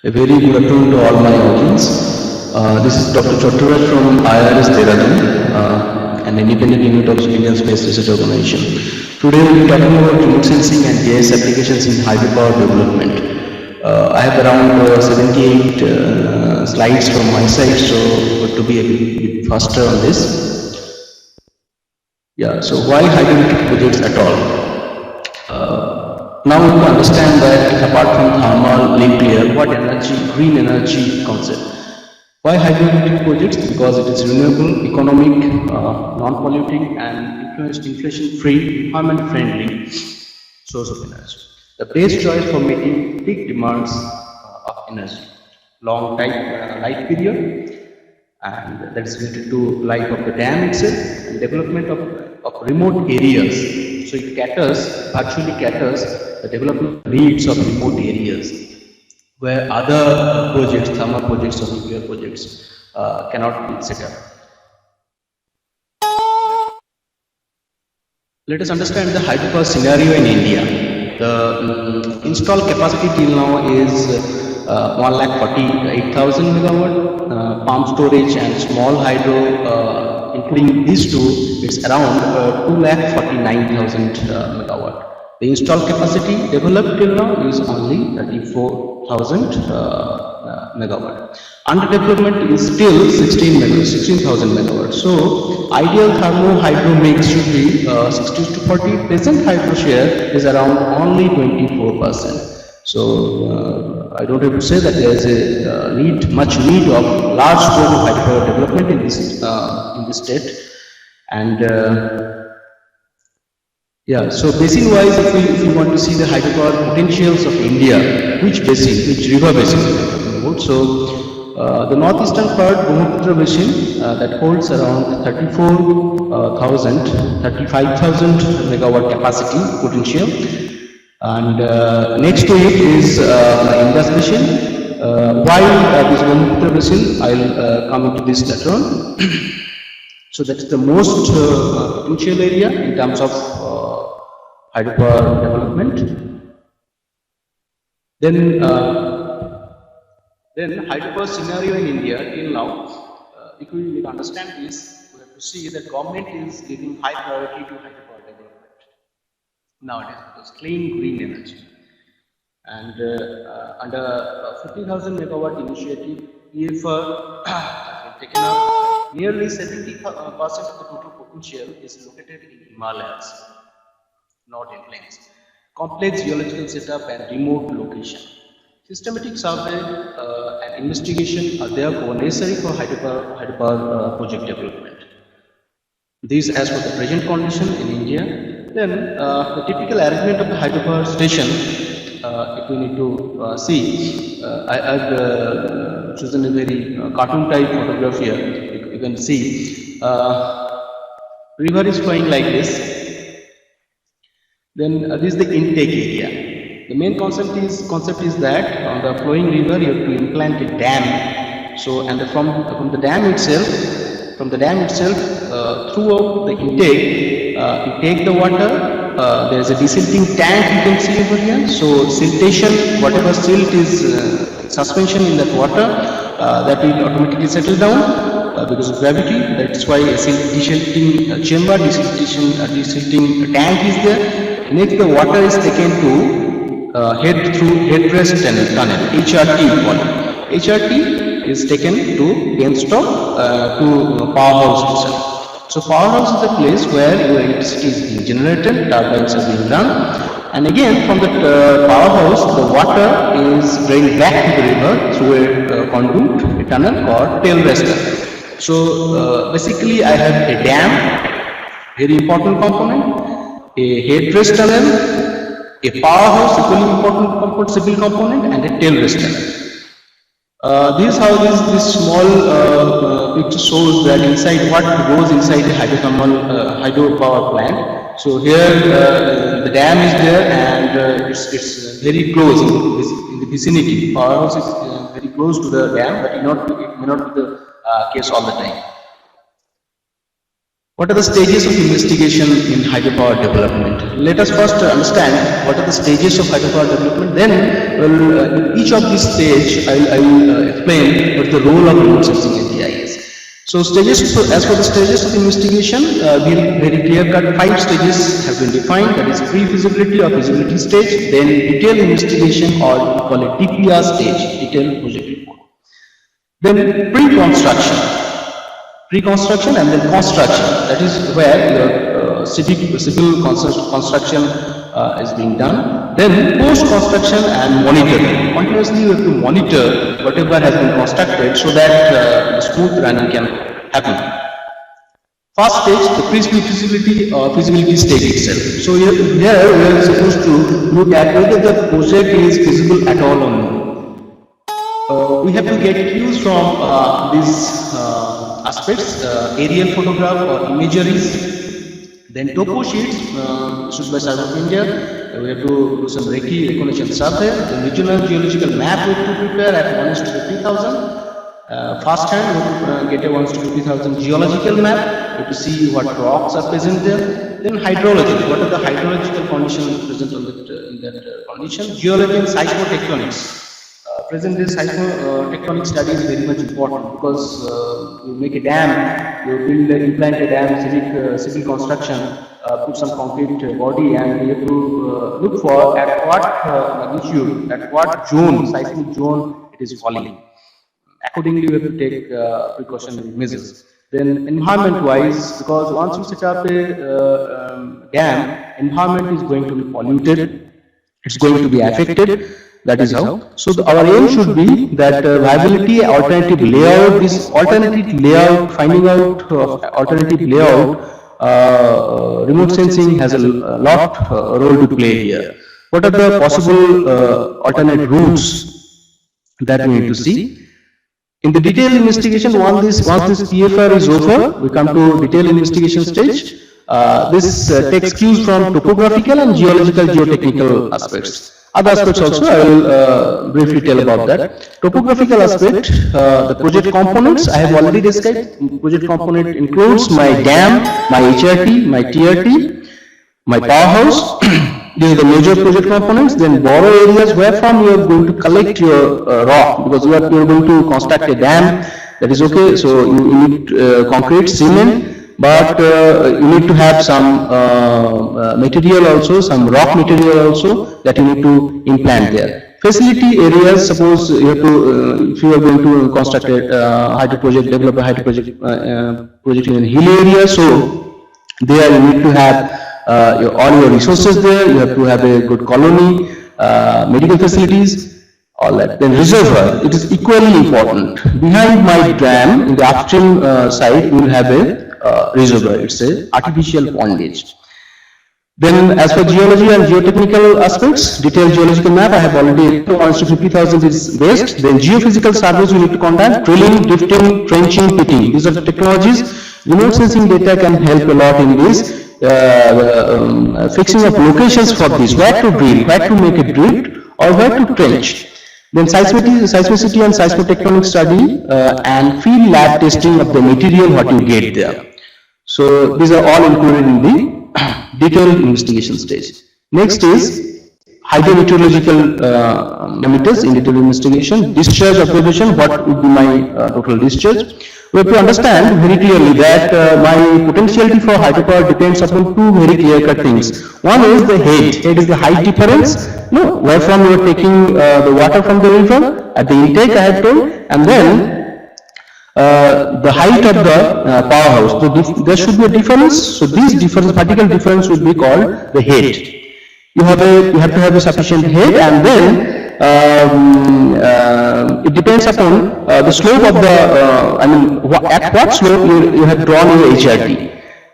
A very good afternoon to all my audience. This is Dr. Chotturaj from IRS Dehradun, an independent unit of Indian Space Research Organization. Today we will be talking about remote sensing and GIS applications in hydropower development. I have around 78 slides from my side, so to be a bit faster on this. Yeah, so why hydroelectric projects at all? Now we will understand that apart from thermal, nuclear, what energy, green energy concept. Why hydroelectric projects? Because it is renewable, economic, non-polluting and inflation-free, environment-friendly source of energy. The best choice for meeting peak demands of energy. Long life period, and that is related to life of the dam itself and development of remote areas. So it actually caters the development needs of remote areas where other projects, thermal projects or nuclear projects cannot be set up. Let us understand the hydropower scenario in India. The installed capacity till now is 1,48,000 megawatt. Pump storage and small hydro, including these two, it's around 2,49,000 megawatt. The installed capacity developed till now is only 34,000 megawatt. Under development is still 16,000 megawatt. So ideal thermo hydro mix should be 60-40. Present hydro share is around only 24%. So I don't have to say that there is a much need of large scale hydropower development in this state. And yeah, so basin wise, if you want to see the hydropower potentials of India, which river basin we are talking about? So the northeastern part, Brahmaputra basin, that holds around 35,000 megawatt capacity potential. And next to it is Indus basin. While this Brahmaputra basin, I'll come into this later on. So that's the most potential area in terms of hydropower development. Then hydropower scenario in India till now, if we will understand this, we have to see that government is giving high priority to hydropower development nowadays because clean green energy. And under 50,000 megawatt initiative, EFR has been taken up. Nearly 70% of the total potential is located in Himalayas, not in plains. Complex geological setup and remote location. Systematic survey and investigation are therefore necessary for hydropower project development. This as for the present condition in India. Then the typical arrangement of the hydropower station, if we need to see, I've chosen a very cartoon type photograph here. You can see river is flowing like this. Then this is the intake area. The main concept is that on the flowing river you have to implant a dam. So and from the dam itself, throughout the intake, you take the water. There is a desilting tank you can see over here. So siltation, whatever silt is suspension in that water, that will automatically settle down because of gravity. That's why a desilting chamber, desilting tank is there. Next, the water is taken to headrest tunnel, HRT. HRT is taken to Gamestop to powerhouse itself. So powerhouse is the place where your electricity is being generated, turbines are being run, and again from the powerhouse the water is drained back to the river through a conduit, a tunnel called tailrest tunnel. So basically I have a dam, very important component, a headrest tunnel, a powerhouse, equally important civil component, and a tailrest tunnel. This is how this small picture shows that inside what goes inside the hydropower plant. So here the dam is there and it's very close in the vicinity. Powerhouse is very close to the dam, but it may not be the case all the time. What are the stages of investigation in hydropower development? Let us first understand what are the stages of hydropower development. Then, in each of these stages, I will explain what is the role of remote sensing in GIS. So, as for the stages of investigation, very clear-cut 5 stages have been defined. That is pre-feasibility or feasibility stage, then detailed investigation, or we call it DPR stage, detailed project report. Then pre-construction and then construction. That is where your civil construction is being done. Then post-construction and monitoring. Continuously you have to monitor whatever has been constructed so that the smooth running can happen. First stage, the pre-feasibility or feasibility stage itself. So here we are supposed to look at whether the project is feasible at all or not. We have to get cues from these aspects, aerial photograph or imageries, then topo sheets issued by Survey of India. We have to do some recognition survey, the regional geological map we have to prepare at 1:50,000. First hand, we have to get a 1:50,000 geological map, we have to see what rocks are present there. Then hydrology, what are the hydrological conditions present on in that condition. Geology and seismotectonics. Present day seismotectonic study is very much important because you make a dam, you implant a dam, civil construction, put some concrete body, and you have to look for at what magnitude, at what zone, seismic zone it is falling. Accordingly, you have to take precautionary measures. Then environment-wise, because once you set up a dam, environment is going to be polluted, it's going to be affected. That is how. So our aim should be that viability, alternative layout, this alternative layout, finding out alternative layout, remote sensing has a lot role to play here. What are the possible alternate routes that we need to see? In the detailed investigation, once this PFR is over, we come to detailed investigation stage. This takes cues from topographical and geological geotechnical aspects. Other aspects also, I will briefly tell about that. Topographical aspect, the project components, I have already described. Project component includes my dam, my HRT, my TRT, my powerhouse. These are the major project components. Then borrow areas where from you are going to collect your rock, because you are going to construct a dam. That is okay. So you need concrete, cement. But you need to have some material also, some rock material also that you need to implant there. Facility areas, suppose you have to, if you are going to construct a hydro project, develop a hydro project, project in a hill area, so there you need to have all your resources there, you have to have a good colony, medical facilities, all that. Then reservoir, it is equally important. Behind my dam, in the upstream side, you will have a reservoir, it's a artificial pondage. Then as for geology and geotechnical aspects, detailed geological map, I have already 1:50,000 is best. Then geophysical surveys we need to conduct, drilling, drifting, trenching, pitting. These are the technologies. Remote sensing data can help a lot in this, fixing of locations for this, where to drill, where to make a drift, or where to trench. Then seismicity and seismotectonic study and field lab testing of the material what you get there. So these are all included in the detailed investigation stage. Next is hydrometeorological parameters in detailed investigation. Discharge observation, what would be my total discharge? We have to understand very clearly that my potentiality for hydropower depends upon two very clear-cut things. One is the head. Head is the height difference, where from you are taking the water from the river at the intake, I have told, and then the height of the powerhouse. So there should be a difference. So this difference, particular difference, would be called the head. You have to have a sufficient head, and then it depends upon the slope of the, at what slope you have drawn your HRT.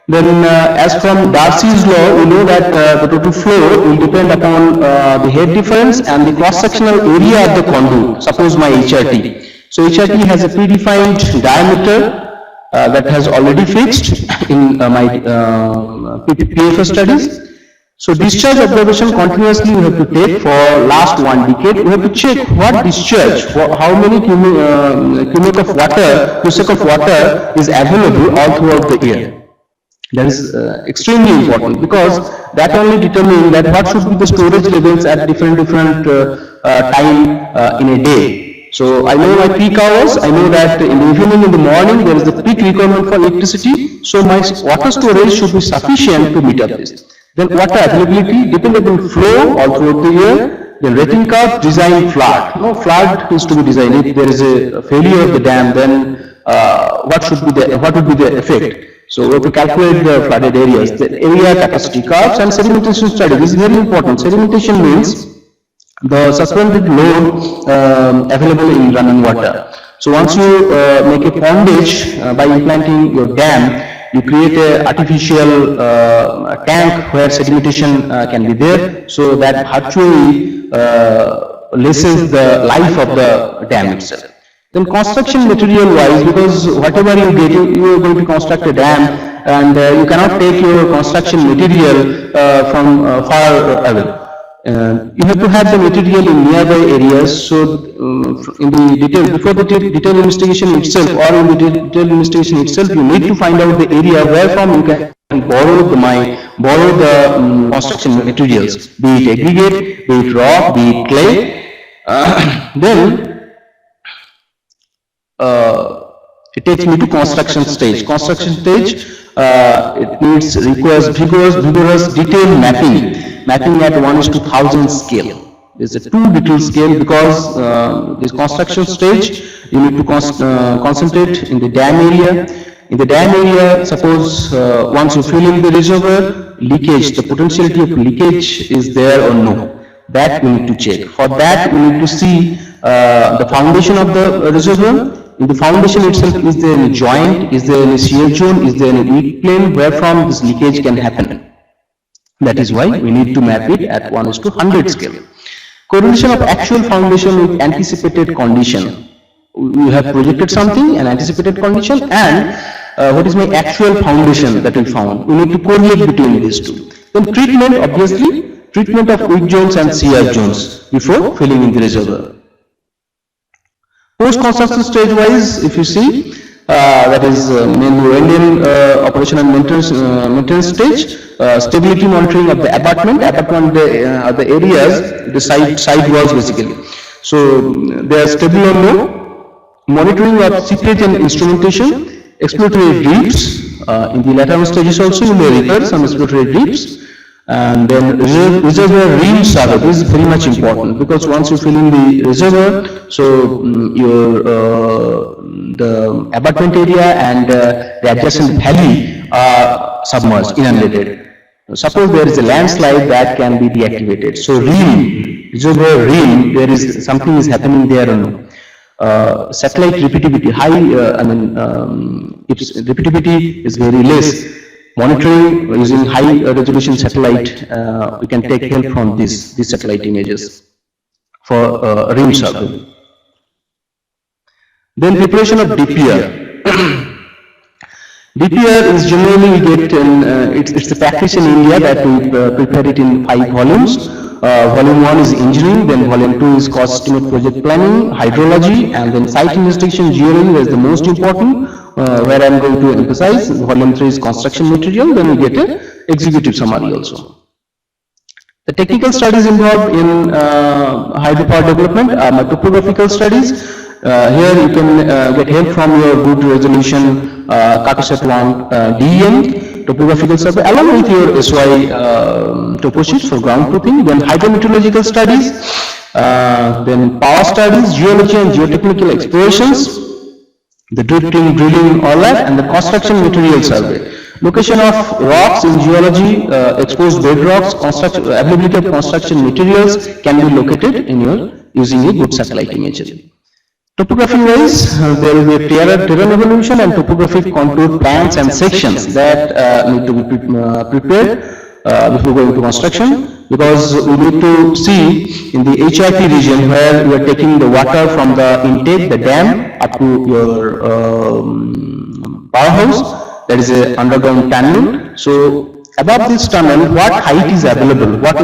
Then as from Darcy's law, we know that the total flow will depend upon the head difference and the cross-sectional area of the conduit, suppose my HRT. So HRT has a predefined diameter that has already fixed in my PFS studies. So discharge observation continuously we have to take for last 1 decade. We have to check what discharge, how many cubic of water is available all throughout the year. That is extremely important, because that only determines that what should be the storage levels at different time in a day. So I know my peak hours, I know that in the evening, in the morning, there is the peak requirement for electricity, so my water storage should be sufficient to meet up this. Then water availability, depending on flow all throughout the year. Then rating curve, design flood. No, flood is to be designed. If there is a failure of the dam, then what would be the effect? So we have to calculate the flooded areas, the area capacity curves, and sedimentation study. This is very important. Sedimentation means the suspended load available in running water. So once you make a pondage by implanting your dam, you create a artificial tank where sedimentation can be there, so that virtually lessens the life of the dam itself. Then construction material wise, because whatever you get, you are going to construct a dam, and you cannot take your construction material from far away. You have to have the material in nearby areas. So in the detail, before the detail investigation itself, or in the detail investigation itself, you need to find out the area where from you can borrow the construction materials, be it aggregate, be it rock, be it clay. Then it takes me to construction stage. Construction stage, requires vigorous detailed mapping at 1:1000 scale. There's a too little scale, because this construction stage, you need to concentrate in the dam area. In the dam area, suppose once you fill in the reservoir, leakage, the potentiality of leakage is there or no. That we need to check. For that, we need to see the foundation of the reservoir. In the foundation itself, is there any joint, is there any shear zone, is there any weak plane where from this leakage can happen. That is why we need to map it at 1:100 scale. Correlation of actual foundation with anticipated condition. We have projected something, an anticipated condition, and what is my actual foundation that we found. We need to correlate between these two. Then treatment, obviously, treatment of weak zones and shear zones before filling in the reservoir. Post-construction stage wise, if you see, that is mainly Indian operation and maintenance stage, stability monitoring of the abutment of the areas, the side walls basically. So they are stable or no. Monitoring of seepage and instrumentation, exploratory drifts. In the latter stages also you may require some exploratory drifts. And then reservoir rim survey. This is very much important, because once you fill in the reservoir, so your the abutment area and the adjacent valley are submerged, inundated. Suppose there is a landslide, that can be deactivated. So reservoir rim, there is something is happening there or no. Satellite repeatability, if repeatability is very less, monitoring using high resolution satellite, we can take help from these satellite images for rim survey. Then preparation of DPR. DPR is generally we get it's a practice in India that we prepare it in 5 volumes. Volume 1 is engineering, then volume 2 is cost estimate project planning, hydrology, and then site investigation geology is the most important, where I am going to emphasize. Volume 3 is construction material, then we get a executive summary also. The technical studies involved in hydropower development are my topographical studies. Here you can get help from your good resolution Cartosat 1 DEM topographical survey along with your SY topo sheets for ground truthing, then hydrometeorological studies, then power studies, geology and geotechnical explorations, the drifting, drilling, all that, and the construction material survey. Location of rocks in geology, exposed bedrocks, availability of construction materials can be located in your using a good satellite imagery. Topography wise, there will be a terrain evolution and topographic contour plans and sections that need to be prepared before going to construction, because we need to see in the HRP region where we are taking the water from the intake, the dam, up to your powerhouse. That is an underground tunnel. So above this tunnel, what height is available? What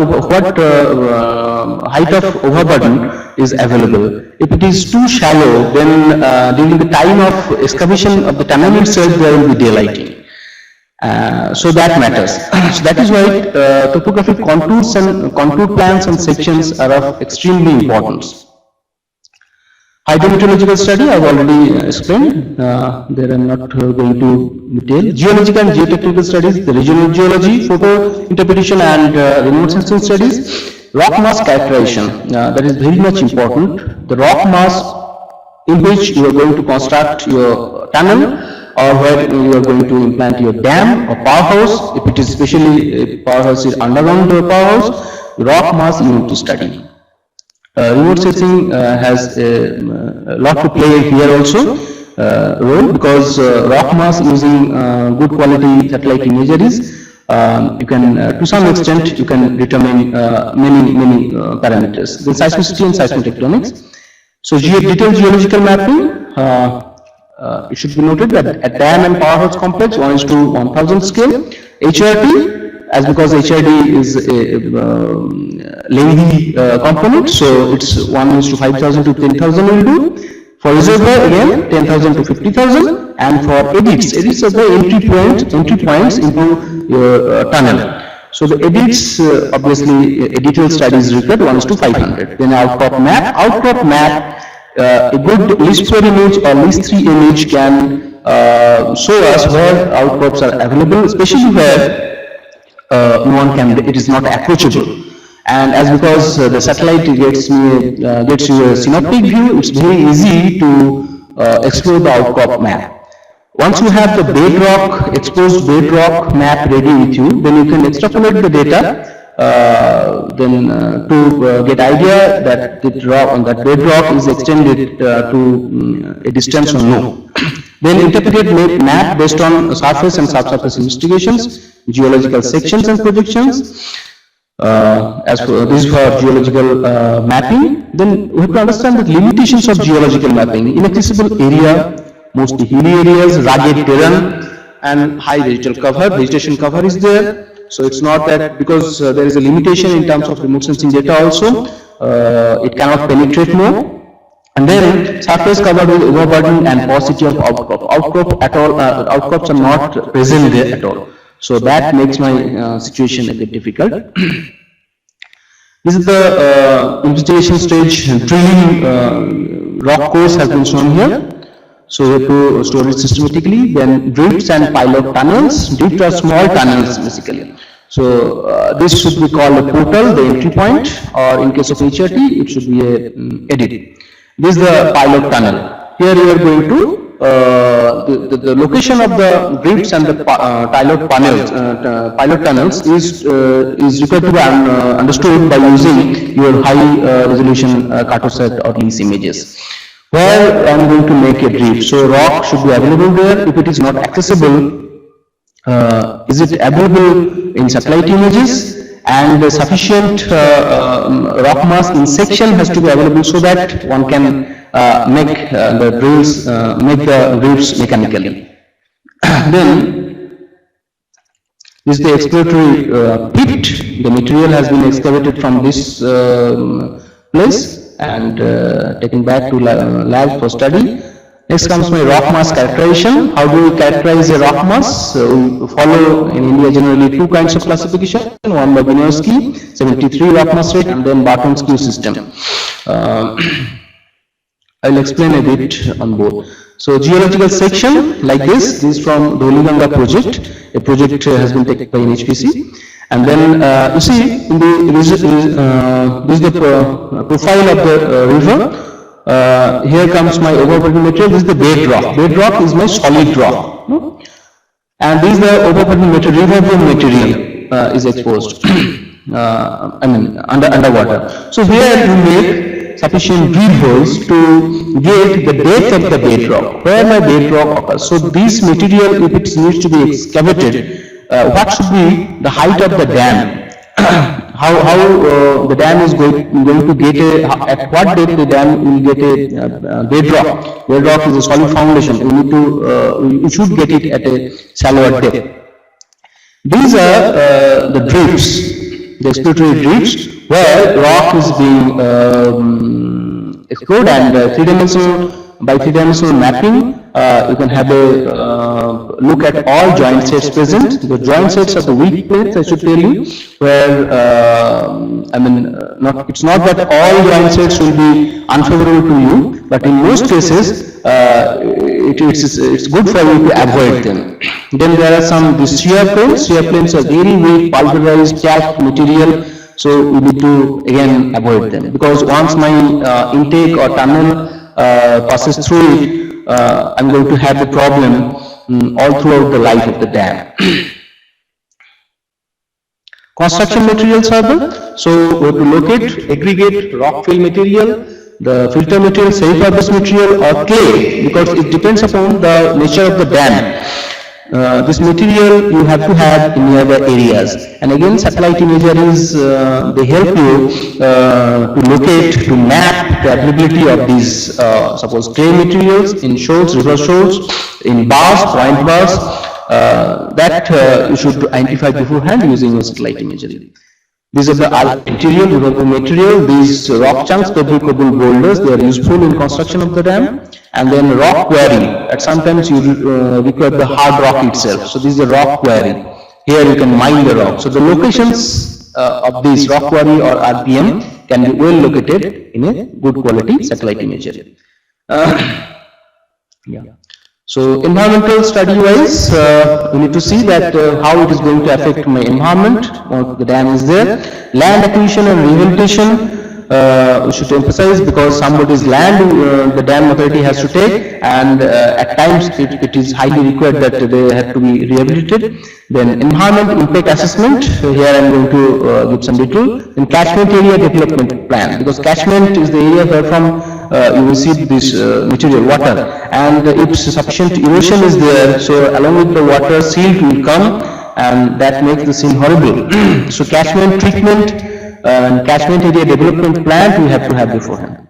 height of overburden is available? If it is too shallow, then during the time of excavation of the tunnel itself, there will be daylighting. So that matters. So that is why topographic contours and contour plans and sections are of extremely importance. Hydrometeorological study I have already explained, there I am not going to detail. Geological and geotechnical studies, the regional geology, photo interpretation and remote sensing studies. Rock mass characterization, that is very much important. The rock mass in which you are going to construct your tunnel or where you are going to implant your dam or powerhouse. If it is especially powerhouse is underground powerhouse, rock mass you need to study. Remote sensing has a lot to play here also role, because rock mass using good quality satellite imageries, you can to some extent you can determine many parameters. The seismicity and seismotectonics. So detailed geological mapping, it should be noted that at dam and powerhouse complex 1:1000 scale. HRT, as because HRD is a lengthy component, so it's 1:5000 to 10,000 will do. For reservoir again 10,000 to 50,000, and for edits are the entry points into your tunnel. So the edits, obviously a detailed study is required 1:500. Then outcrop map, a good list 4 image or list 3 image can show us where outcrops are available, especially where it is not approachable. And as because the satellite gets you a synoptic view, it's very easy to explore the outcrop map. Once you have the bedrock, exposed bedrock map ready with you, then you can extrapolate the data to get idea that that bedrock is extended to a distance or no. Then interpret map based on surface and subsurface investigations, geological sections and projections. As for this for geological mapping, then we have to understand the limitations of geological mapping. Inaccessible area, mostly hilly areas, rugged terrain, and high vegetation cover is there. So it's not that because there is a limitation in terms of remote sensing data also, it cannot penetrate more. And then surface covered with overburden and paucity of outcrop. Outcrops are not present there at all. So that makes my situation a bit difficult. This is the investigation stage. Drilling rock course has been shown here. So we have to store it systematically. Then drifts and pilot tunnels. Drifts are small tunnels basically. So this should be called a portal, the entry point, or in case of HRT, it should be a edit. This is the pilot tunnel. Here you are going to the location of the drifts and the pilot tunnels is required to be understood by using your high resolution cartosat or lease images. Where I am going to make a drift, so rock should be available there. If it is not accessible, is it available in satellite images? And the sufficient rock mass in section has to be available so that one can make the drifts mechanically. Then this is the exploratory pit. The material has been excavated from this place and taken back to lab for study. Next comes my rock mass characterization. How do we characterize a rock mass? We follow in India generally two kinds of classification. One by Binoyski, 73 rock mass rate, and then Barton's Q system. I will explain a bit on both. So geological section like this is from the Holiganga project. A project has been taken by NHPC. And then you see in this is the profile of the river. Here comes my overburden material. This is the bedrock. Bedrock is my solid rock, no? And this is the overburden material, riverborne material is exposed. I mean underwater. So here you make sufficient drill holes to get the depth of the bedrock, where my bedrock occurs. So this material, if it needs to be excavated, what should be the height of the dam? How the dam is going to get at what depth the dam will get a bedrock. Bedrock is a solid foundation. You should get it at a shallower depth. These are the drifts, the exploratory drifts, where rock is being explored, and by three-dimensional mapping, you can have a look at all joint sets present. The joint sets are the weak plates, I should tell you, where it's not that all joint sets will be unfavorable to you, but in most cases it's good for you to avoid them. Then there are some the shear planes. Shear planes are very weak, pulverized, calc material. So we need to again avoid them, because once my intake or tunnel passes through it, I'm going to have the problem all throughout the life of the dam. Construction materials are there. So we have to locate, aggregate, rock fill material, the filter material, semi-fibrous material, or clay, because it depends upon the nature of the dam. This material you have to have in nearby areas, and again satellite imageries they help you to locate, to map the availability of these suppose clay materials in shoals, river shoals, in bars, point bars, that you should identify beforehand using a satellite imagery. These are the material, these rock chunks, pebble boulders, they are useful in construction of the dam. And then rock quarry, at sometimes you require the hard rock itself. So this is a rock quarry. Here you can mine the rock. So the locations of this rock quarry or RPM can be well located in a good quality satellite imagery. So environmental study wise, we need to see that how it is going to affect my environment once the dam is there. Land acquisition and rehabilitation, we should emphasize, because somebody's land the dam authority has to take, and at times it is highly required that they have to be rehabilitated. Then environment impact assessment, here I am going to give some detail. Then catchment area development plan, because catchment is the area where from you receive this material water, and if sufficient erosion is there, so along with the water silt will come, and that makes the scene horrible. So catchment treatment and catchment area development plan we have to have beforehand.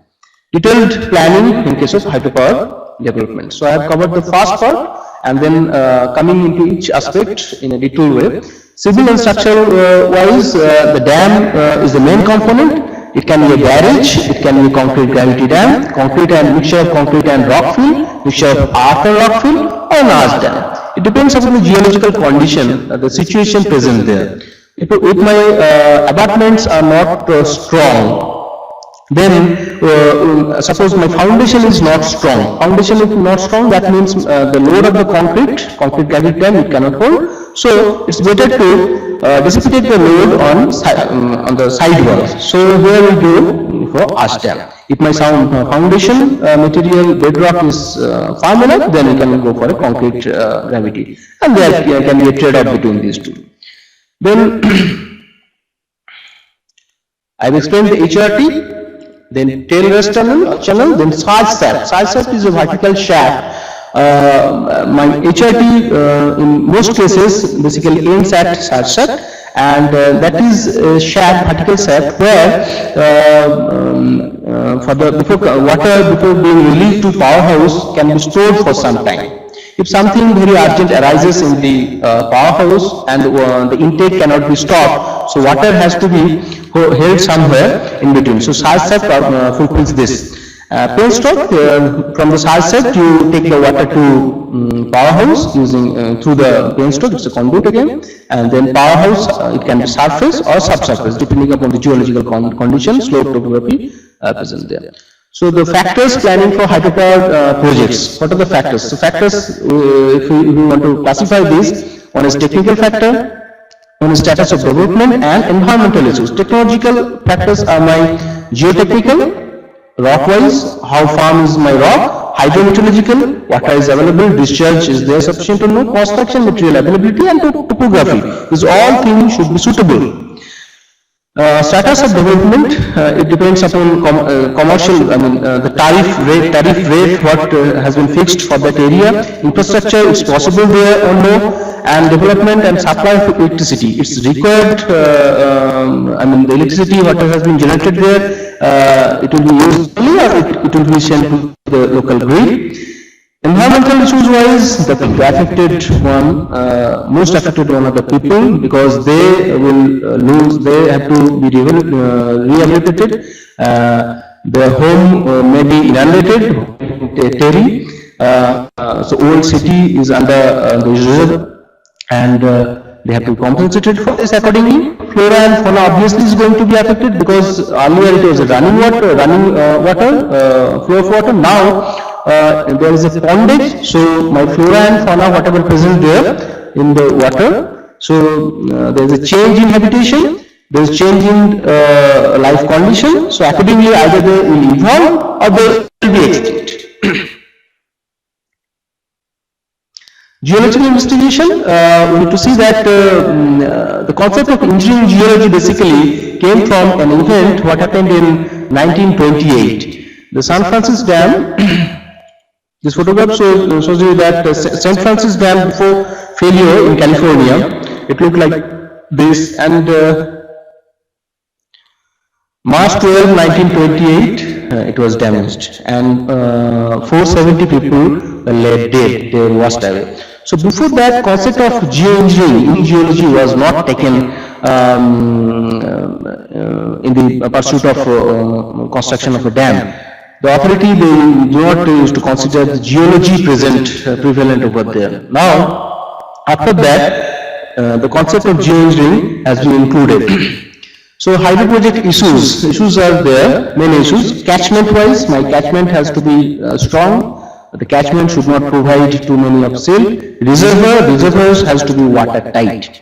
Detailed planning in case of hydropower development. So I have covered the first part, and then coming into each aspect in a detailed way. Civil and structural wise, the dam is the main component. It can be a barrage, it can be a concrete gravity dam, concrete and mixture of concrete and rock fill, mixture of earth and rock fill, or an arch dam. It depends upon the geological condition, the situation present there. If my abutments are not strong, then suppose my foundation is not strong. Foundation is not strong, that means the load of the concrete gravity dam it cannot hold. So it's better to dissipate the load on the side walls. So here we go for arch dam. If my foundation material bedrock is firm enough, then we can go for a concrete gravity, and there can be a trade-off between these two. Then I've explained the HRT, then tail rest channel, then sarge shaft. Sarge shaft is a vertical shaft. My HRT in most cases basically aims at sarge shaft, and that is a shaft, vertical shaft, where water before being released to powerhouse can be stored for some time. If something very urgent arises in the powerhouse and the intake cannot be stopped, so water has to be held somewhere in between. So sarge shaft fulfills this. Penstock, from the sarge shaft you take the water to powerhouse using through the penstock, it's a conduit again, and then powerhouse it can be surface or subsurface depending upon the geological condition, slope topography present there. So the factors planning for hydropower projects, what are the factors? So factors, if we want to classify these, one is technical factor, one is status of development, and environmental issues. Technological factors are my geotechnical, rock-wise, how firm is my rock, hydrometeorological, water is available, discharge is there sufficient or no, construction material availability, and topography. These all things should be suitable. Status of development, it depends upon commercial, the tariff rate what has been fixed for that area. Infrastructure is possible there or no, and development and supply of electricity. It's required, the electricity what has been generated there, it will be used only, or it will be sent to the local grid. Environmental issues wise, the affected one, most affected one are the people, because they will lose, they have to be rehabilitated, their home may be inundated, So old city is under the reserve, and they have to be compensated for this accordingly. Flora and fauna obviously is going to be affected, because earlier it was a running flow of water. Now there is a pondage, so my flora and fauna, whatever present there in the water, so there is a change in habitation, there is change in life condition. So accordingly, either they will evolve or they will be extinct. Geological investigation, we need to see that the concept of engineering geology basically came from an event what happened in 1928. The San Francisco Dam, this photograph shows you that San Francisco Dam before failure in California, it looked like this, and March 12, 1928, it was damaged, and 470 people were laid dead, they were washed away. So before that, concept of geoengineering in geology was not taken in the pursuit of construction of a dam. The authority, they do not used to consider the geology prevalent over there. Now, after that, the concept of geoengineering has been included. So hydro project issues are there, main issues. Catchment wise, my catchment has to be strong. The catchment should not provide too many of silt. Reservoirs has to be watertight.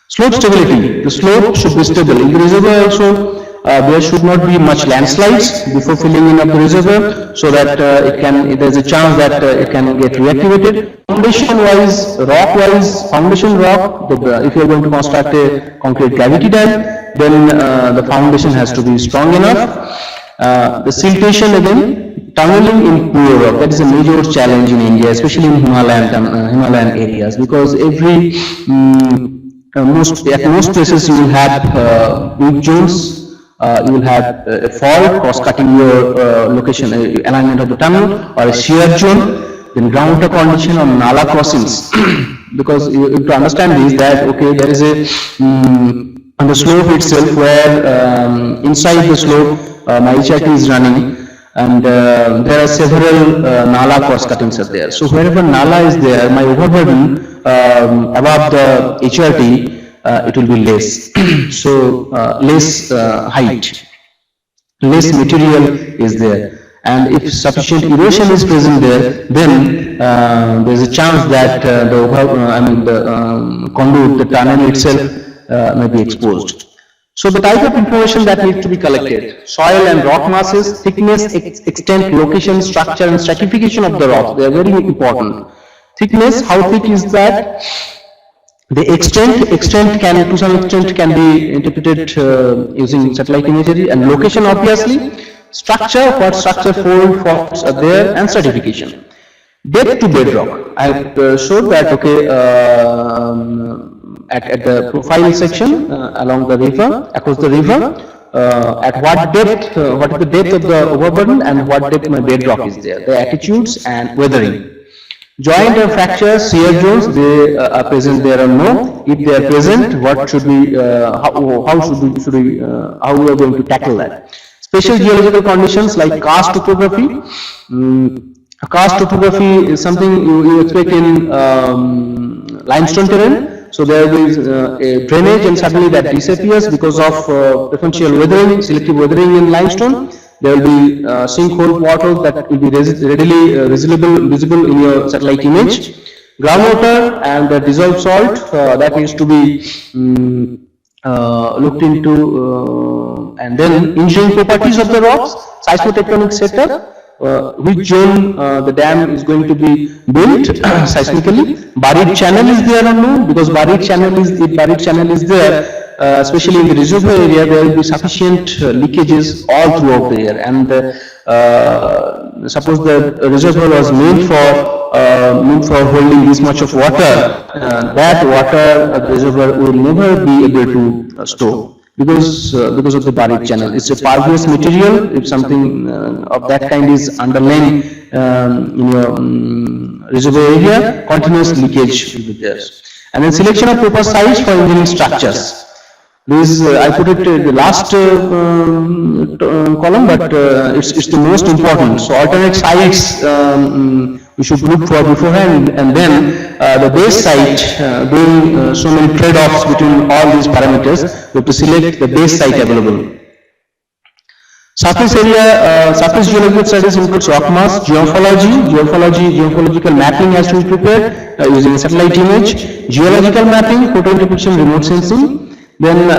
Slope stability, the slope should be stable. In the reservoir also, there should not be much landslides before filling in of the reservoir, so that there is a chance that it can get reactivated. Foundation wise, rock wise, foundation rock, if you are going to construct a concrete gravity dam, then the foundation has to be strong enough. The siltation again, tunneling in poor rock, that is a major challenge in India, especially in Himalayan areas, because at most places you will have weak zones. You will have a fault cross-cutting your location, alignment of the tunnel, or a shear zone, then groundwater condition on nala crossings. Because you have to understand this, that okay, there is a on the slope itself, where inside the slope my HRT is running, and there are several nala cross cuttings are there. So wherever nala is there, my overburden above the HRT, it will be less. So less height, less material is there, and if sufficient erosion is present there, then there is a chance that the conduit, the tunnel itself may be exposed. So the type of information that needs to be collected: soil and rock masses, thickness, extent, location, structure, and stratification of the rock. They are very important. Thickness, how thick is that? The extent can, to some extent, can be interpreted using satellite imagery, and location obviously. Structure, what structure, faults are there, and stratification. Depth to bedrock. I have showed that okay. At the profile section along the river, across the river, at what depth, what is the depth of the overburden, and what depth my bedrock is there, the attitudes and weathering. Joint and fractures, shear zones, they are present there or no. If they are present, what should we, how we are going to tackle that. Special geological conditions like karst topography. Karst topography is something you expect in limestone terrain. So there is a drainage, and suddenly that disappears because of preferential weathering, selective weathering in limestone. There will be sinkhole portals that will be readily visible in your satellite image. Groundwater and the dissolved salt, that needs to be looked into, and then engineering properties of the rocks, seismotectonic setup, which zone the dam is going to be built seismically. Buried channel is there or no? Because if buried channel is there, especially in the reservoir area, there will be sufficient leakages all throughout the year. And suppose the reservoir was meant for holding this much of water, that water the reservoir will never be able to store. Because of the buried channel. It's a pervious material. If something of that kind is underlying in your reservoir area, continuous leakage will be there. And then selection of proper sites for engineering structures. This I put it the last column, but it's the most important. So alternate sites we should look for beforehand, and then the base site doing so many trade-offs between all these parameters. We have to select the base site available. Surface area, surface geological studies includes rock mass, geological mapping has to be prepared using a satellite image, geological mapping, photo interpretation, remote sensing. Then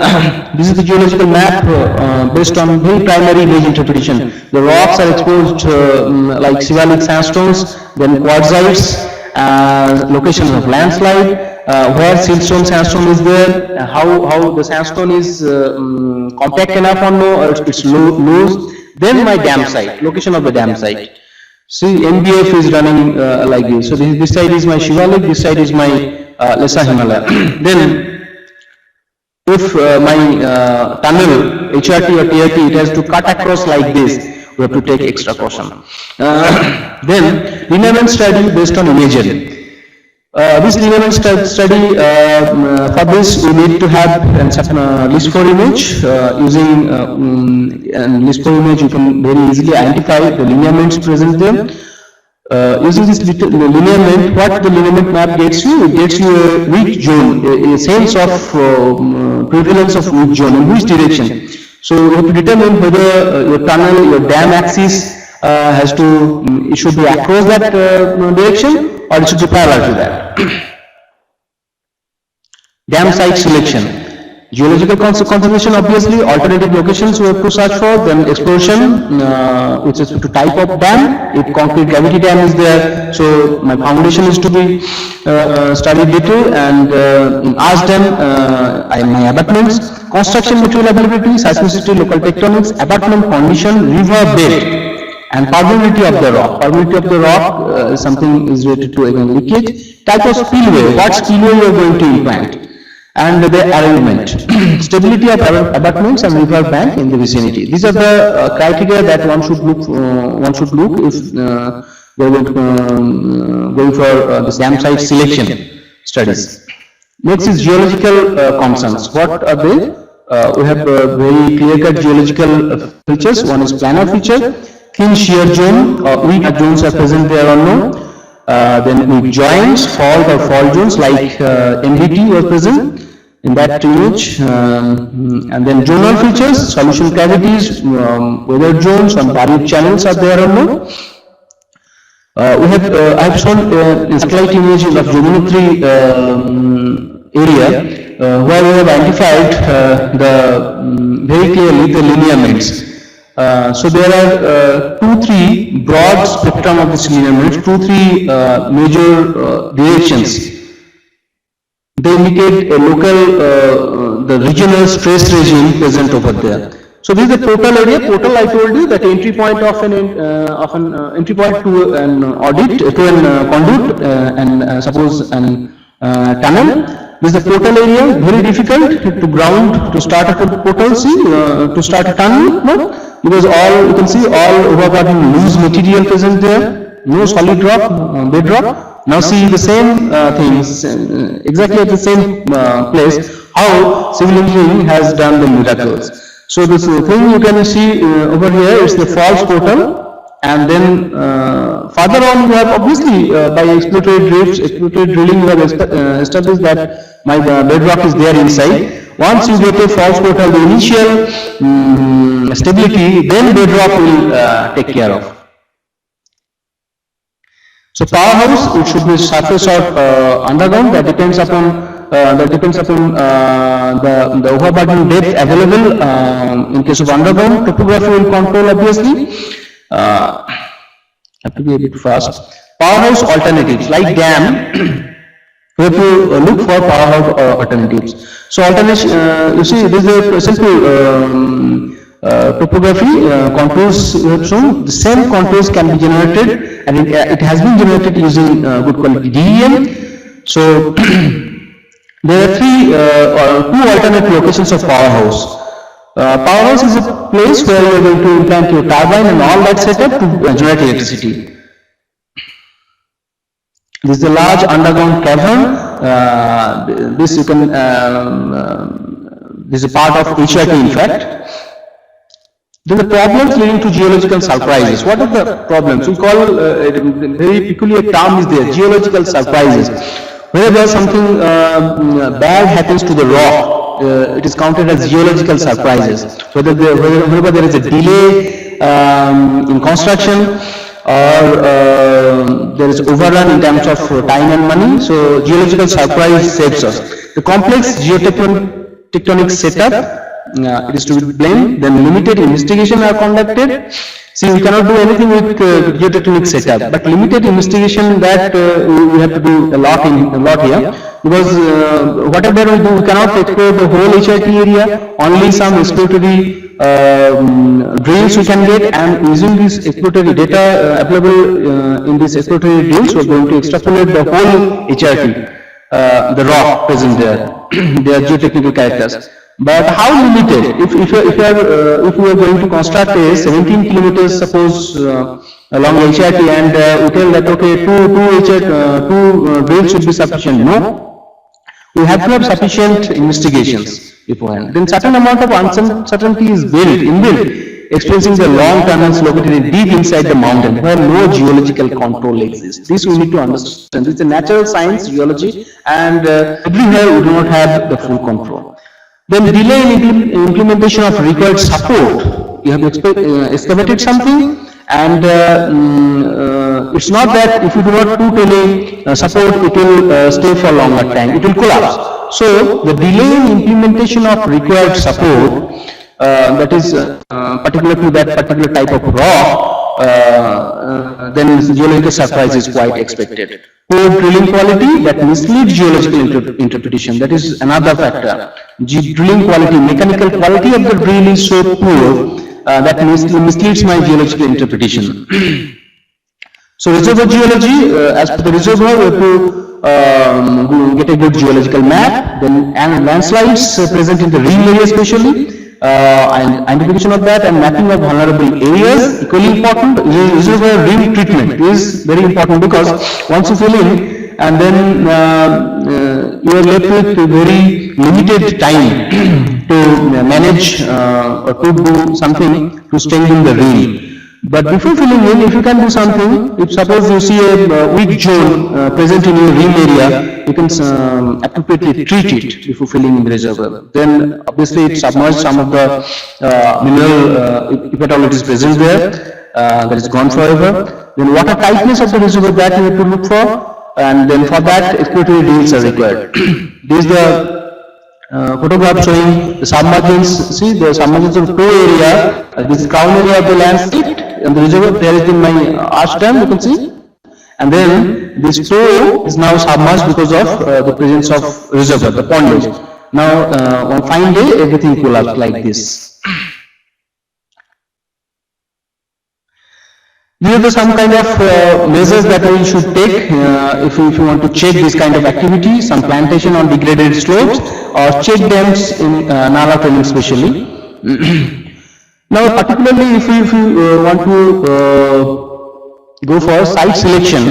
this is the geological map based on very primary image interpretation. The rocks are exposed like Shivalik sandstones, then quartzites, locations of landslide, where siltstone sandstone is there, how the sandstone is compact enough or no, or it's loose. Then my dam site, location of the dam site. See, NBF is running like this. So this side is my Shivalik, this side is my Lesser Himalaya. Then if my tunnel, HRT or TRT, it has to cut across like this, we have to take extra caution. Then lineament study based on imagery. This lineament study, for this we need to have list for image. Using list for image, you can very easily identify the lineaments present there. Using this lineament, what the lineament map gets you? It gets you a weak zone, a sense of prevalence of weak zone in which direction. So you have to determine whether your tunnel, your dam axis has to, it should be across that direction, or it should be parallel to that. Dam site selection. Geological conservation, obviously, alternative locations we have to search for, then exploration, which is to type of dam. If concrete gravity dam is there, so my foundation is to be studied little, and in arch dam, my abutments, construction material availability, seismicity, local tectonics, abutment condition, river bed, and permeability of the rock. Permeability of the rock is something is related to again leakage. Type of spillway, what spillway you are going to implant, and the arrangement, stability of abutments and river bank in the vicinity. These are the criteria that one should look. If they are going for this dam site selection studies. Next is geological concerns. What are they? We have very clear-cut geological features. One is planar feature, thin shear zone, weak zones are present there or no. Then weak joints, fault or fault zones like MBT were present in that image, and then zonal features, solution cavities, weather zones and buried channels are there or no. I have shown a satellite image of geometry area where we have identified very clearly the lineaments. So there are 2-3 broad spectrum of this lineaments, 2-3 major directions. They indicate a local, the regional stress regime present over there. So this is the total area. Total, I told you that entry point of an entry point to an audit, to an conduit, and suppose an tunnel. This is the total area. Very difficult to ground to start a portal. See, to start a tunnel, no? Because all you can see all overburden loose material present there. No solid rock, bedrock. Now see the same things exactly at the same place, how civil engineering has done the miracles. So this thing you can see over here is the false portal, and then further on you have obviously by exploratory drifts, exploratory drilling, you have established that my bedrock is there inside. Once you get a false portal, the initial stability, then bedrock will take care of. So powerhouse, it should be surface or underground. That depends upon the overburden depth available. In case of underground, topography will control obviously. Have to be a bit fast. Powerhouse alternatives like dam. We have to look for powerhouse alternatives. So alternatives, you see, this is a simple topography contours we have shown. The same contours can be generated, and it has been generated using good quality DEM. So there are two alternate locations of powerhouse. Powerhouse is a place where you are going to implant your turbine and all that setup to generate electricity. This is a large underground cavern. This you can this is a part of HRT in fact. Then the problems leading to geological surprises. What are the problems? We call a very peculiar term is there, geological surprises. Whenever something bad happens to the rock, it is counted as geological surprises. Whenever there is a delay in construction, or there is overrun in terms of time and money, so geological surprise saves us. The complex geotectonic setup, it is to be blamed. Then limited investigation are conducted. See, we cannot do anything with geotectonic setup, but limited investigation, that we have to do a lot here, because whatever we do, we cannot explore the whole HRT area. Only some exploratory drills we can get, and using this exploratory data available in this exploratory drills, we are going to extrapolate the whole HRT, the rock present there, their geotechnical characters. But how limited? If we are going to construct a 17 kilometers, suppose along HRT, and we tell that okay, two drills should be sufficient. No, we have to have sufficient investigations beforehand. Then certain amount of uncertainty is inbuilt, experiencing the long tunnels located deep inside the mountain where no geological control exists. This we need to understand. It's a natural science, geology, and everywhere we do not have the full control. Then delay in implementation of required support. You have excavated something, and it's not that if you do not put any support, it will stay for longer time, it will collapse. So the delay in implementation of required support, that is particular to that particular type of rock, then geological surprise is quite expected. Poor drilling quality, that misleads geological interpretation, that is another factor. Drilling quality, mechanical quality of the drill is so poor that misleads my geological interpretation. So reservoir geology, as per the reservoir, we have to get a good geological map, then and landslides present in the rim area especially, and identification of that and mapping of vulnerable areas, equally important. Reservoir rim treatment is very important, because once you fill in, and then you are left with very limited time to manage or to do something to strengthen the rim. But before filling in, if you can do something, if suppose you see a weak zone present in your rim area, you can appropriately treat it before filling in the reservoir. Then obviously it submerges some of the mineral, if at all it is present there, that is gone forever. Then water tightness of the reservoir, that you have to look for, and then for that exploratory drills are required. This is the photograph showing the submergence. See, the submergence of toe area, this is crown area of the landscape, and the reservoir there is in my arch dam, you can see. And then this toe is now submerged because of the presence of reservoir, the pondage. Now, one fine day, everything collapsed like this. These are some kind of measures that we should take if you want to check this kind of activity, some plantation on degraded slopes, or check dams in Nala training especially. Now, particularly if you want to go for site selection,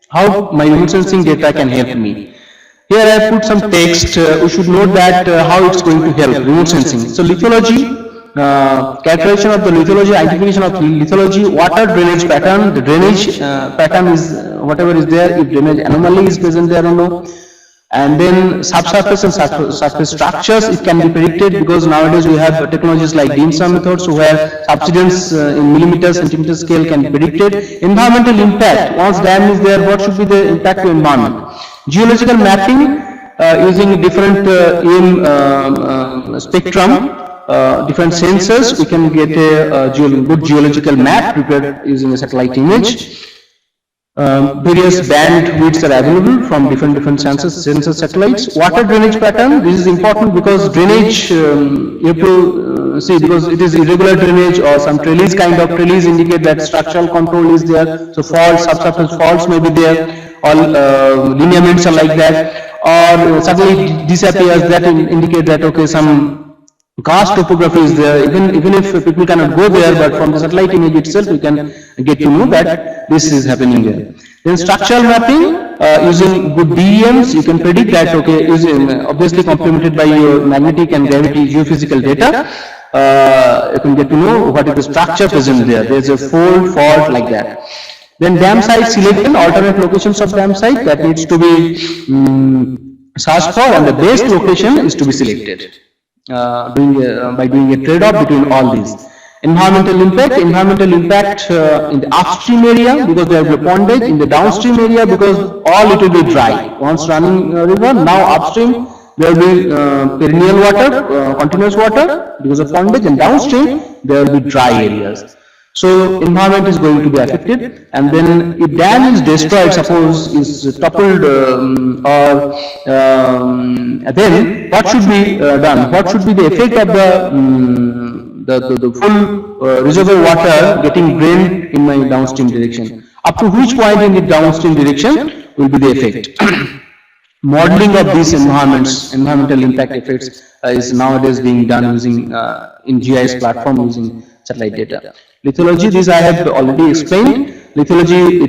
how my remote sensing data can help me. Here I have put some text. We should note that how it's going to help remote sensing. So lithology, characterization of the lithology, identification of lithology, water drainage pattern. The drainage pattern is whatever is there, if drainage anomaly is present there or no. And then subsurface and surface structures, it can be predicted, because nowadays we have technologies like DIMSA methods where subsidence in millimeter, centimeter scale can be predicted. Environmental impact, once dam is there, what should be the impact to environment? Geological mapping, using different EM spectrum, different sensors, we can get a good geological map prepared using a satellite image. Various band widths are available from different sensor satellites. Water drainage pattern, this is important because drainage, you have to see, because it is irregular drainage or some trellis kind of trellis indicate that structural control is there. So faults, subsurface faults may be there, or lineaments are like that, or suddenly disappears, that indicate that okay, some Karst topography is there, even if people cannot go there, but from the satellite image itself we can get to know that this is happening there. Then structural mapping, using good DEMs, you can predict that, okay, using obviously complemented by your magnetic and gravity geophysical data, you can get to know what is the structure present there. There is a fold, fault, like that. Then dam site selection, alternate locations of dam site that needs to be searched for, and the best location is to be selected. By doing a trade-off between all these. Environmental impact in the upstream area because there will be pondage, in the downstream area because all it will be dry. Once running river, now upstream there will be perennial water, continuous water because of pondage, and downstream there will be dry areas. So environment is going to be affected, and then if dam is destroyed, suppose is toppled, then what should be done? What should be the effect of the full reservoir water getting drained in my downstream direction? Up to which point in the downstream direction will be the effect? Modeling of these environmental impact effects is nowadays being done using in GIS platform using satellite data. Lithology, this I have already explained. Lithology,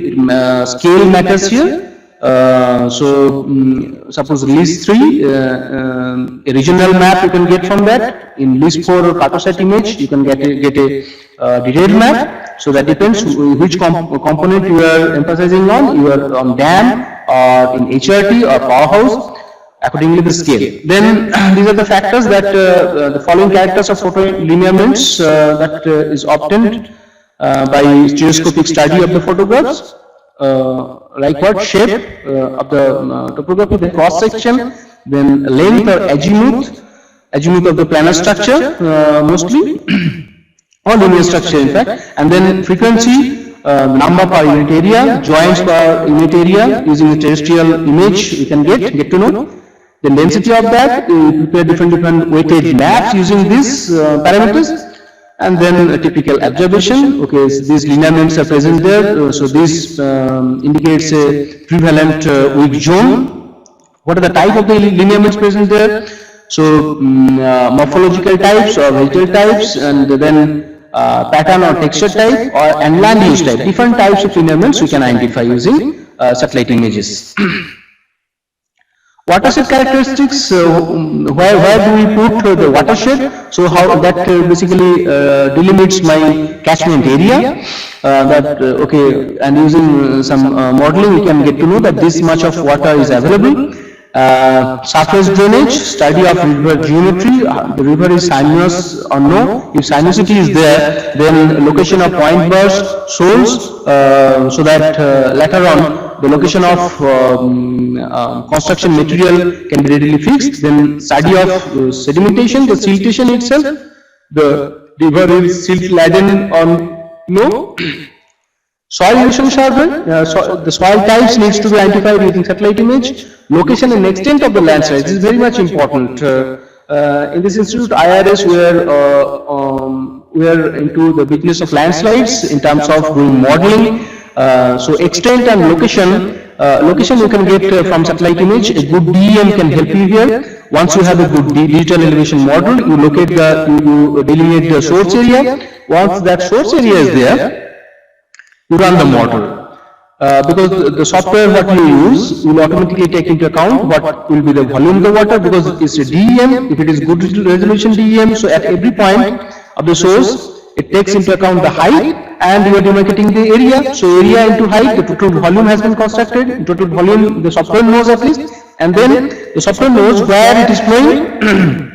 scale matters here. Suppose list 3, a regional map you can get from that. In list 4 or cartosat image, you can get a detailed map. So that depends which component you are emphasizing on. You are on dam or in HRT or powerhouse, accordingly the scale. Then these are the factors that the following characters of photo lineaments that is obtained by stereoscopic study of the photographs, like what shape of the topography, the cross section, then length or azimuth of the planar structure mostly, or linear structure in fact, and then frequency, number per unit area, joints per unit area using the terrestrial image you can get to know. The density of that, you prepare different weighted maps using these parameters, and then a typical observation. Okay, so these lineaments are present there, so this indicates a prevalent weak zone. What are the type of the lineaments present there? So morphological types or vegetal types, and then pattern or texture type, and land use type. Different types of lineaments we can identify using satellite images. Watershed characteristics, where do we put the watershed? So how that basically delimits my catchment area. Okay, and using some modeling, we can get to know that this much of water is available. Surface drainage, study of river geometry, the river is sinuous or no. If sinuosity is there, then location of point burst, shoals, so that later on the location of construction material can be readily fixed. Then study of sedimentation, the siltation itself, the river is silt laden or no. Soil erosion survey, the soil types needs to be identified using satellite image. Location and extent of the landslides is very much important. In this institute, IRS, we are into the business of landslides in terms of doing modeling. So extent and location you can get from satellite image. A good DEM can help you here. Once you have a good digital elevation model, you locate you delineate the source area. Once that source area is there, you run the model. Because the software what you use will automatically take into account what will be the volume of the water, because it's a DEM. If it is good resolution DEM, so at every point of the source, it takes into account the height, and you are demarcating the area. So area into height, the total volume has been constructed. Total volume the software knows at least, and then the software knows where it is flowing.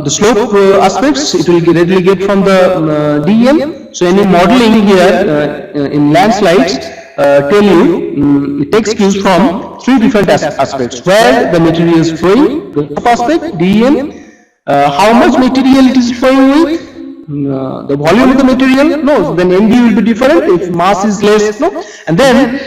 The slope aspects it will readily get from the DEM. So any modeling here in landslides tell you it takes cues from 3 different aspects: where the material is flowing, the top aspect, DEM, how much material it is flowing with, the volume of the material, no, then MD will be different if mass is less, no, and then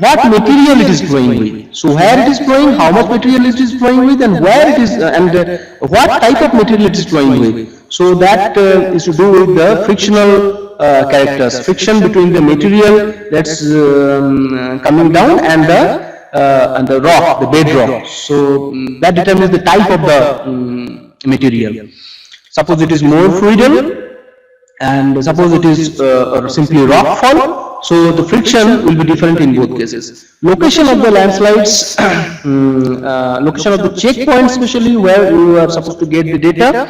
what material it is flowing with. So where it is flowing, how much material it is flowing with, and where it is, and what type of material it is flowing with. So that is to do with the frictional characters, friction between the material that's coming down and the rock, the bedrock. So that determines the type of the material. Suppose it is more fluidal, and suppose it is simply rock fall, so the friction will be different in both cases. Location of the landslides, location of the checkpoints, especially where you are supposed to get the data,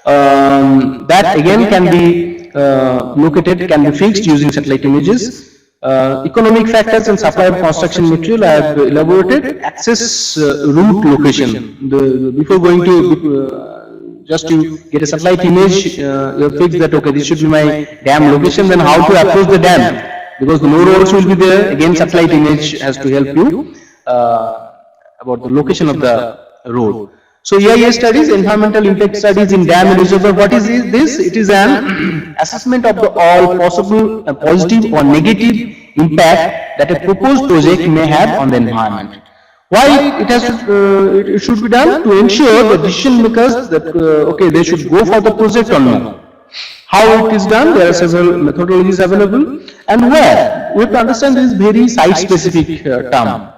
that again can be located, can be fixed using satellite images. Economic factors and supply of construction material I have elaborated. Access route location. Before going to just to get a satellite image, you fix that, okay, this should be my dam location, then how to approach the dam, because no roads will be there, again satellite image has to help you about the location of the road. So EIS studies, environmental impact studies in dam and reservoir, what is this? It is an assessment of the all possible positive or negative impact that a proposed project may have on the environment. Why it has to, it should be done? To ensure the decision makers that okay, they should go for the project or no. How it is done? There are several methodologies available, and where we have to understand this very site-specific term.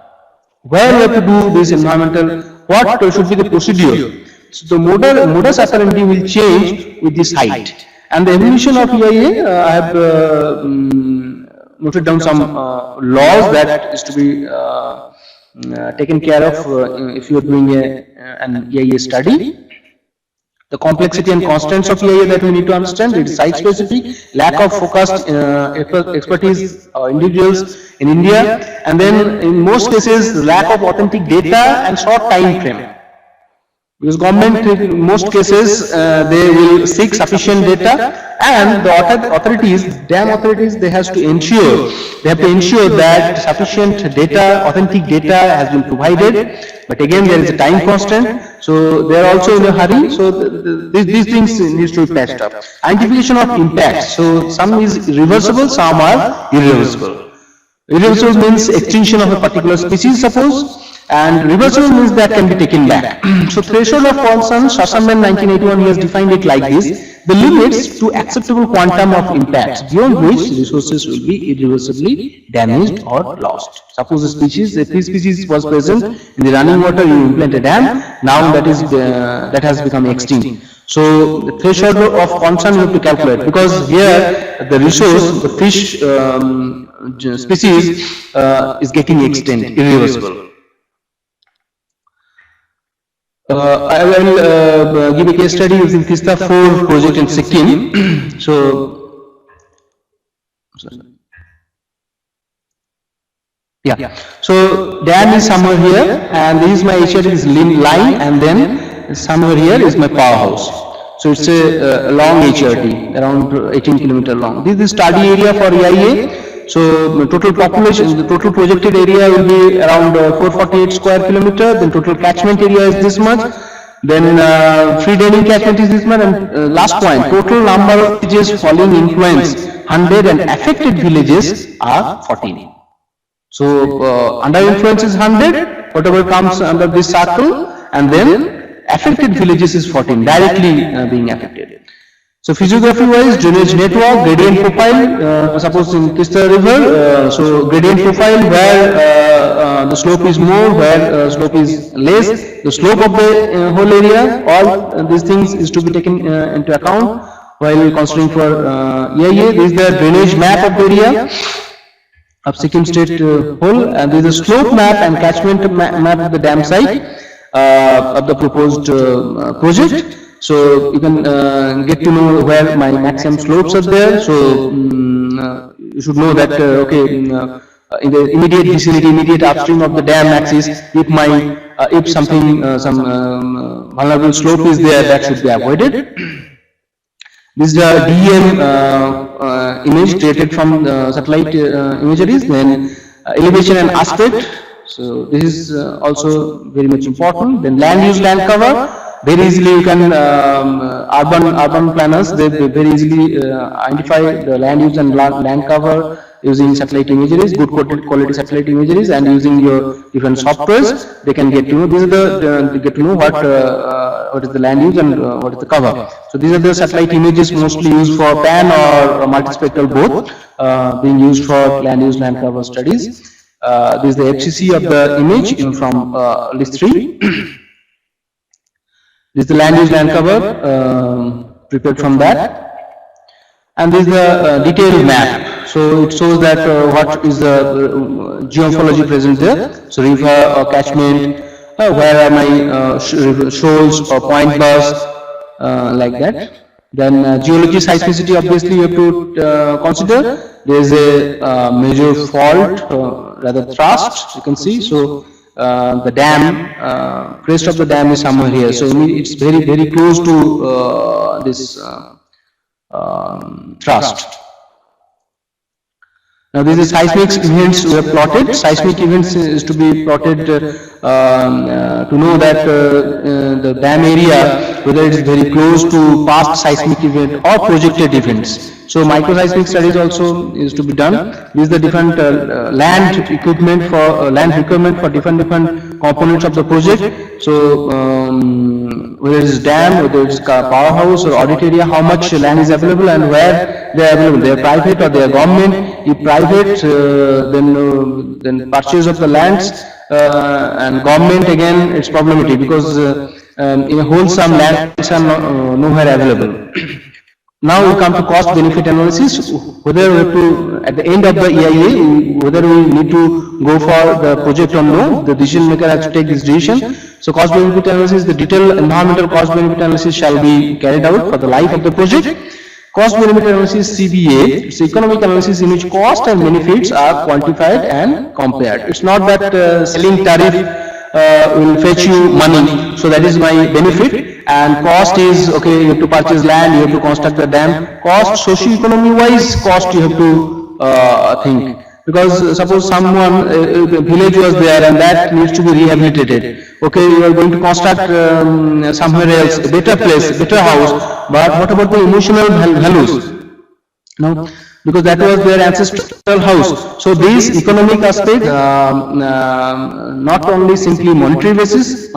Where we have to do this environmental, what should be the procedure? So the modus operandi will change with the site. And the evolution of EIA, I have noted down some laws that is to be taken care of if you are doing an EIA study. The complexity and constraints of EIA that we need to understand, it is site-specific, lack of focused expertise individuals in India, and then in most cases lack of authentic data and short time frame. Because government in most cases they will seek sufficient data, and the authorities, dam authorities, they have to ensure that sufficient data, authentic data has been provided. But again, there is a time constraint, so they are also in a hurry. So these things needs to be patched up. Identification of impacts. So some is reversible, some are irreversible. Irreversible means extinction of a particular species, suppose, and reversible means that can be taken back. So threshold of concern, Shashamman 1981, he has defined it like this: the limits to acceptable quantum of impacts beyond which resources will be irreversibly damaged or lost. Suppose a species was present in the running water, you implant a dam, now that has become extinct. So the threshold of concern you have to calculate, because here the resource, the fish species is getting extinct, irreversible. I will give a case study using Tista 4 project in Sikkim. So, yeah. So dam is somewhere here, and this is my HRT line, and then somewhere here is my powerhouse. So it's a long HRT, around 18 kilometer long. This is the study area for EIA. So total population, the total projected area will be around 448 square kilometer. Then total catchment area is this much. Then free draining catchment is this much. And last point, total number of villages falling influence 100 and affected villages are 14. So under influence is 100, whatever comes under this circle, and then affected villages is 14, directly being affected. So physiography wise, drainage network, gradient profile, suppose in Tista river, so gradient profile where the slope is more, where slope is less, the slope of the whole area, all these things is to be taken into account while considering for EIA. This is the drainage map of the area of Sikkim state whole, and this is a slope map and catchment map of the dam site of the proposed project. So you can get to know where my maximum slopes are there. So you should know that okay, in the immediate vicinity, immediate upstream of the dam axis, if something some vulnerable slope is there, that should be avoided. This is the DEM image created from satellite imageries. Then elevation and aspect. So this is also very much important. Then land use, land cover. Very easily you can, urban planners, they very easily identify the land use and land cover using satellite imageries, good quality satellite imageries, and using your different softwares, they can get to know, they get to know what is the land use and what is the cover. So these are the satellite images mostly used for PAN or multispectral both, being used for land use, land cover studies. This is the FCC of the image from list 3. This is the land use land cover prepared from that, and this is the detailed map. So it shows that what is the geomorphology present there. So river or catchment, where are my shoals or point bars, like that. Then geology seismicity, obviously you have to consider. There is a major fault, rather thrust, you can see. So the dam, crest of the dam is somewhere here. So it's very close to this thrust. Now this is seismic events we have plotted. Seismic events is to be plotted to know that the dam area, whether it is very close to past seismic event or projected events. So microseismic studies also is to be done. This is the different land equipment for land requirement for different components of the project. So whether it is dam, whether it is powerhouse or audit area, how much land is available and where they are available. They are private or they are government. If private, then purchase of the lands, and government, again it's problematic because in a whole some lands are nowhere available. Now we come to cost benefit analysis, whether we have to, at the end of the EIA, whether we need to go for the project or no. The decision maker has to take this decision. So cost benefit analysis, the detailed environmental cost benefit analysis shall be carried out for the life of the project. Cost benefit analysis, CBA, it's economic analysis in which cost and benefits are quantified and compared. It's not that selling tariff will fetch you money, so that is my benefit, and cost is, okay, you have to purchase land, you have to construct the dam. Cost, socio-economy wise cost you have to think, because suppose someone, a village was there and that needs to be rehabilitated. Okay, you are going to construct somewhere else, a better place, a better house, but what about the emotional values? No, because that was their ancestral house. So these economic aspects, not only simply monetary basis,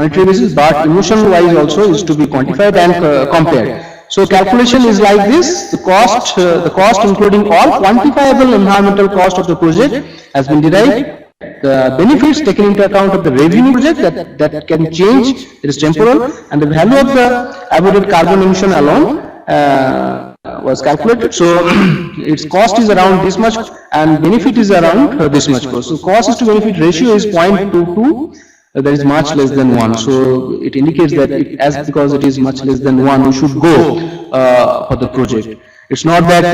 but emotional wise also is to be quantified and compared. So calculation is like this: the cost including all quantifiable environmental cost of the project has been derived. The benefits taken into account of the revenue project that can change, it is temporal, and the value of the avoided carbon emission alone was calculated. So its cost is around this much and benefit is around this much. So cost to benefit ratio is 0.22. That is much less than 1. So it indicates that because it is much less than 1, we should go for the project. It's not that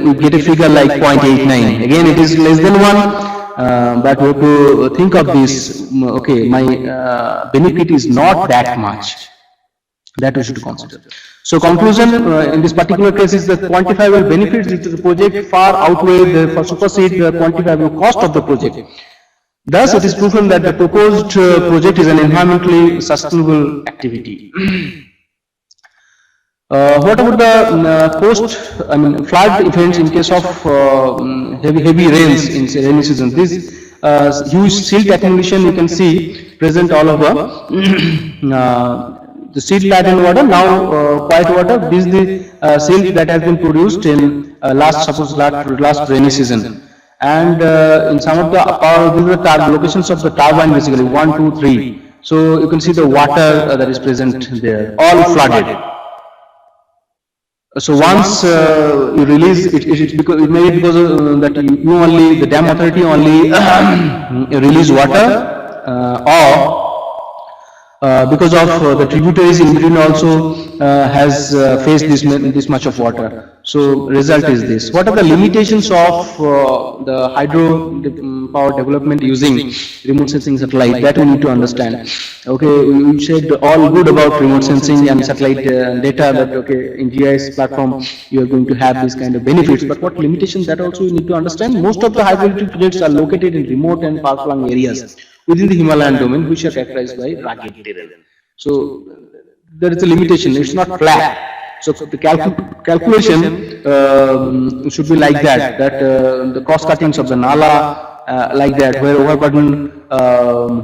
we get a figure like 0.89. Again, it is less than 1, but we have to think of this. Okay, my benefit is not that much. That we should consider. So conclusion in this particular case is that quantifiable benefits due to the project far outweigh supersede the quantifiable cost of the project. Thus, it is proven that the proposed project is an environmentally sustainable activity. What about the flood events in case of heavy rains in rainy season? This huge silt accumulation you can see present all over. The silt laden water, now quiet water. This is the silt that has been produced in last rainy season. And in some of the these are the locations of the turbine, basically 1, 2, 3. So you can see the water that is present there, all flooded. So once you release it may be because that you only, the dam authority only release water, or because of the tributaries in between also has faced this much of water. So result is this. What are the limitations of the hydropower development using remote sensing satellite? That we need to understand. Okay, we said all good about remote sensing and satellite data, that okay, in GIS platform you are going to have this kind of benefits, but what limitations, that also you need to understand. Most of the hydroelectric projects are located in remote and far-flung areas within the Himalayan domain, which are characterized by rugged terrain. So there is a limitation, it's not flat. So the calculation should be like that, the cross cuttings of the nala, like that, where overburden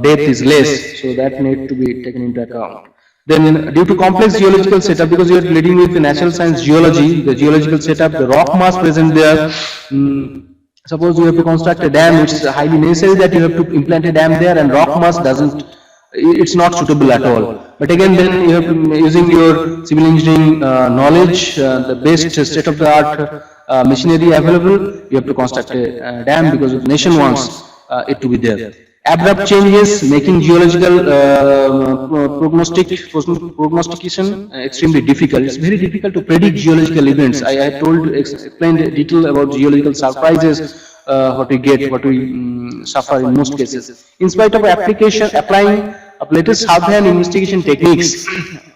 depth is less, so that need to be taken into account. Then due to complex geological setup, because you are dealing with the natural science geology, the geological setup, the rock mass present there, suppose you have to construct a dam, it's highly necessary that you have to implant a dam there, and rock mass doesn't it's not suitable at all. But again, then you have using your civil engineering knowledge, the best state-of-the-art machinery available, you have to construct a dam because the nation wants it to be there. Abrupt changes making geological prognostication extremely difficult. It's very difficult to predict geological events. I explained detail about geological surprises, what we get, what we suffer in most cases. In spite of applying of latest survey and investigation techniques,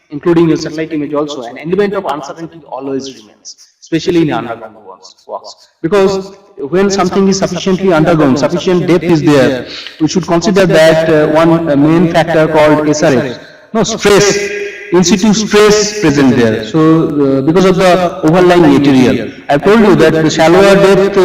including the satellite image also, an element of uncertainty always remains, especially in underground works. Because when something is sufficiently underground, sufficient depth is there, we should consider that one main factor called SRF, no, stress, in situ stress present there. So, because of the overlying material, I told you that the shallower depth,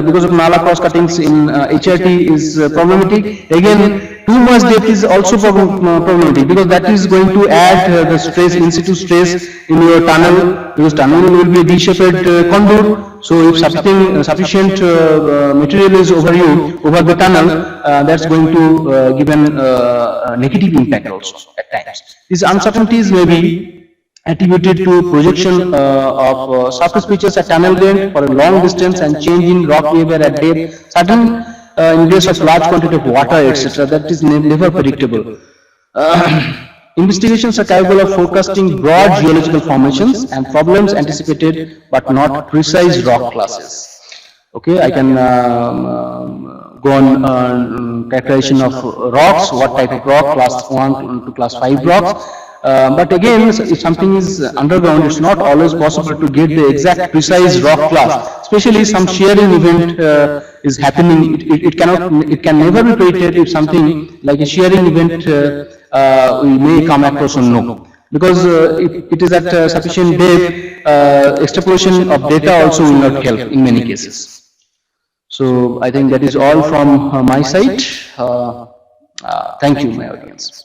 because of nala cross cuttings in HRT is problematic. Again, too much depth is also problematic because that is going to add the stress, in situ stress in your tunnel, because tunnel will be a D-shaped contour. So if sufficient material is over the tunnel, that's going to give a negative impact also at times. These uncertainties may be attributed to projection of surface features at tunnel bend for a long distance and change in rock behavior at depth. Certain in case of large quantity of water, etc., that is never predictable. Investigations are capable of forecasting broad geological formations and problems anticipated but not precise rock classes. Okay, I can go on characterization of rocks, what type of rock, class 1 to class 5 rocks. But again, if something is underground, it's not always possible to get the exact precise rock class, especially some shearing event is happening. It can never be predicted if something like a shearing event we may come across or no. Because it is at sufficient depth, extrapolation of data also will not help in many cases. So I think that is all from my side. Thank you, my audience.